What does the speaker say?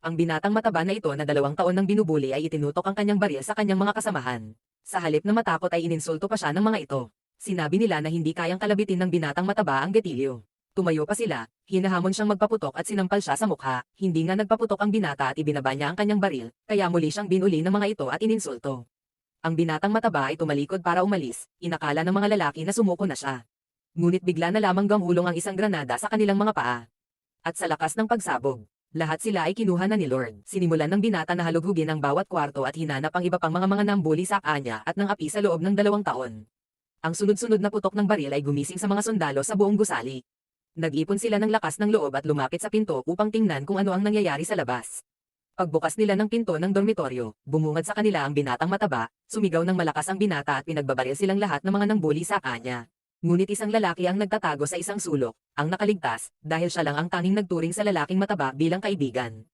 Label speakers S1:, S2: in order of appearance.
S1: Ang binatang mataba na ito na 2 taon nang binubuli ay itinutok ang kanyang baril sa kanyang mga kasamahan. Sa halip na matakot ay ininsulto pa siya ng mga ito. Sinabi nila na hindi kayang kalabitin ng binatang mataba ang gatilyo. Tumayo pa sila, hinahamon siyang magpaputok at sinampal siya sa mukha. Hindi nga nagpaputok ang binata at ibinaba niya ang kanyang baril, kaya muli siyang binuli ng mga ito at ininsulto. Ang binatang mataba ay tumalikod para umalis, inakala ng mga lalaki na sumuko na siya. Ngunit bigla na lamang gumulong ang isang granada sa kanilang mga paa. At sa lakas ng pagsabog, lahat sila ay kinuha na ni Lord. Sinimulan ng binata na halughugin ang bawat kwarto at hinanap ang iba pang mga nambuli sa kanya at ng api sa loob ng 2 taon. Ang sunod-sunod na putok ng baril ay gumising sa mga sundalo sa buong gusali. Nag-ipon sila ng lakas ng loob at lumapit sa pinto upang tingnan kung ano ang nangyayari sa labas. Pagbukas nila ng pinto ng dormitoryo, bumungad sa kanila ang binatang mataba, sumigaw ng malakas ang binata at pinagbabaril silang lahat ng mga nambuli sa kanya. Ngunit isang lalaki ang nagtatago sa isang sulok, ang nakaligtas, dahil siya lang ang tanging nagturing sa lalaking mataba bilang kaibigan.